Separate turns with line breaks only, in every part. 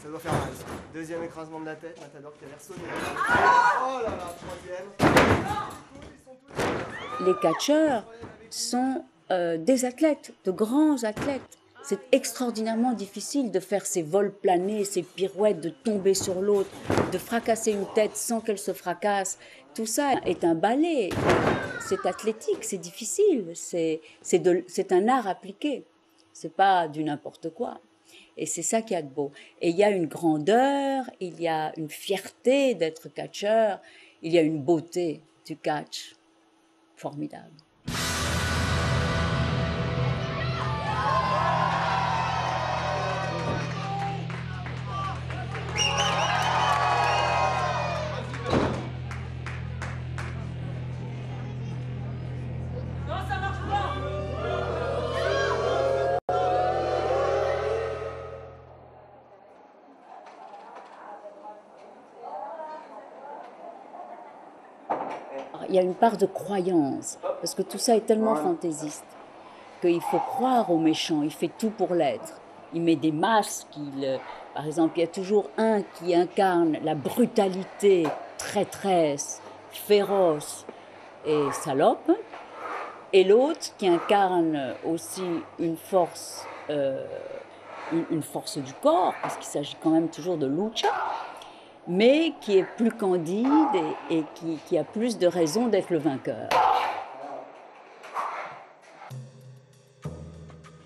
Ça doit faire mal. Deuxième écrasement de la tête, Matador qui a l'air sonné. Oh là là, troisième.
Les catcheurs sont des athlètes, de grands athlètes. C'est extraordinairement difficile de faire ces vols planés, ces pirouettes, de tomber sur l'autre, de fracasser une tête sans qu'elle se fracasse. Tout ça est un ballet, c'est athlétique, c'est difficile, c'est un art appliqué. C'est pas du n'importe quoi. Et c'est ça qu'il y a de beau. Et il y a une grandeur, il y a une fierté d'être catcheur, il y a une beauté du catch formidable. Il y a une part de croyance, parce que tout ça est tellement fantaisiste qu'il faut croire aux méchants, il fait tout pour l'être. Il met des masques, par exemple, il y a toujours un qui incarne la brutalité, traîtresse, féroce et salope, et l'autre qui incarne aussi une force du corps, parce qu'il s'agit quand même toujours de lucha, mais qui est plus candide et qui a plus de raisons d'être le vainqueur.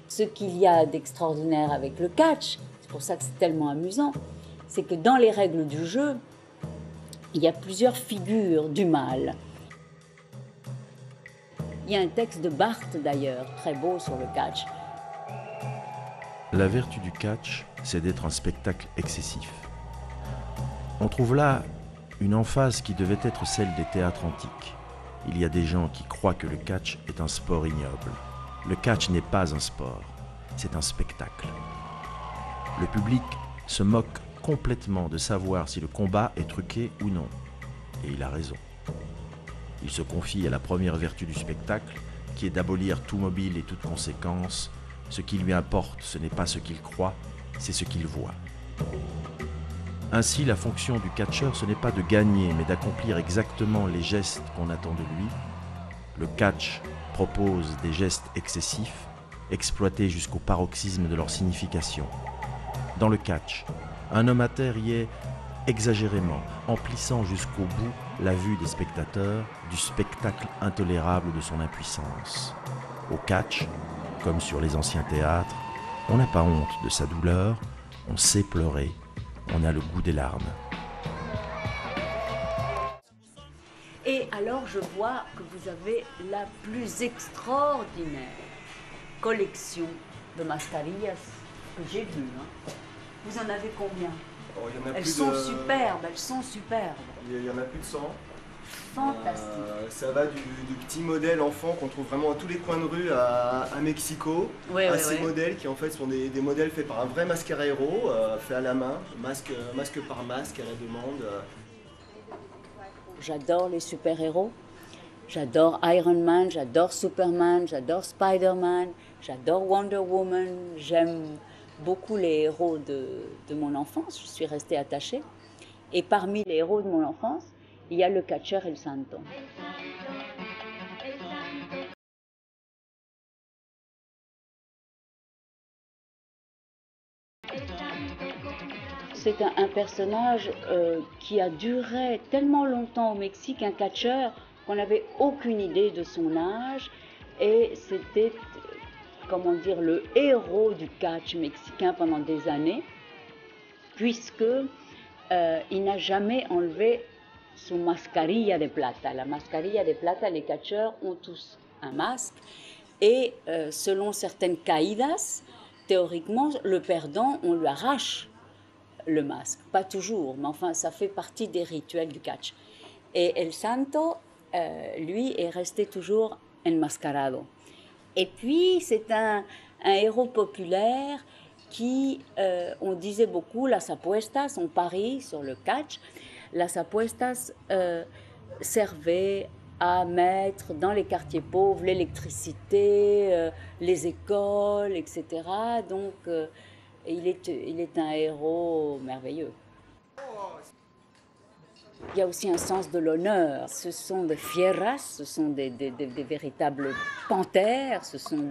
Ce qu'il y a d'extraordinaire avec le catch, c'est pour ça que c'est tellement amusant, c'est que dans les règles du jeu, il y a plusieurs figures du mal. Il y a un texte de Barthes d'ailleurs, très beau sur le catch.
La vertu du catch, c'est d'être un spectacle excessif. On trouve là une emphase qui devait être celle des théâtres antiques. Il y a des gens qui croient que le catch est un sport ignoble. Le catch n'est pas un sport, c'est un spectacle. Le public se moque complètement de savoir si le combat est truqué ou non. Et il a raison. Il se confie à la première vertu du spectacle, qui est d'abolir tout mobile et toute conséquence. Ce qui lui importe, ce n'est pas ce qu'il croit, c'est ce qu'il voit. Ainsi, la fonction du catcheur, ce n'est pas de gagner, mais d'accomplir exactement les gestes qu'on attend de lui. Le catch propose des gestes excessifs, exploités jusqu'au paroxysme de leur signification. Dans le catch, un homme à terre y est exagérément, emplissant jusqu'au bout la vue des spectateurs du spectacle intolérable de son impuissance. Au catch, comme sur les anciens théâtres, on n'a pas honte de sa douleur, on sait pleurer. On a le goût des larmes.
Et alors je vois que vous avez la plus extraordinaire collection de mascarillas que j'ai vue. Hein. Vous en avez combien? Elles sont superbes, elles sont superbes.
Il y en a plus de 100.
Fantastique.
Ça va du petit modèle enfant qu'on trouve vraiment à tous les coins de rue à Mexico, ces modèles qui en fait sont des modèles faits par un vrai mascarero, fait à la main, masque par masque à la demande.
J'adore les super-héros, j'adore Iron Man, j'adore Superman, j'adore Spider-Man, j'adore Wonder Woman, j'aime beaucoup les héros de mon enfance, je suis restée attachée. Et parmi les héros de mon enfance, il y a le catcheur El Santo. C'est un personnage qui a duré tellement longtemps au Mexique, un catcheur, qu'on n'avait aucune idée de son âge. Et c'était, comment dire, le héros du catch mexicain pendant des années, puisque il n'a jamais enlevé su mascarilla de plata. La mascarilla de plata, les catcheurs ont tous un masque. Et selon certaines caídas, théoriquement, le perdant, on lui arrache le masque. Pas toujours, mais enfin, ça fait partie des rituels du catch. Et El Santo, lui, est resté toujours enmascarado. Et puis, c'est un héros populaire qui, on disait beaucoup, las apuestas, on parie sur le catch. Las apuestas servaient à mettre dans les quartiers pauvres l'électricité, les écoles, etc. Donc, Et il est un héros merveilleux. Il y a aussi un sens de l'honneur. Ce sont des fieras, ce sont des véritables panthères, ce sont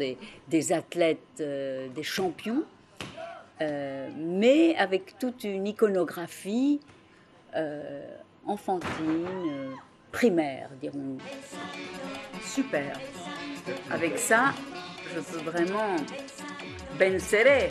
des athlètes, des champions, mais avec toute une iconographie enfantine, primaire, dirons-nous. Super. Avec ça, je peux vraiment vencer.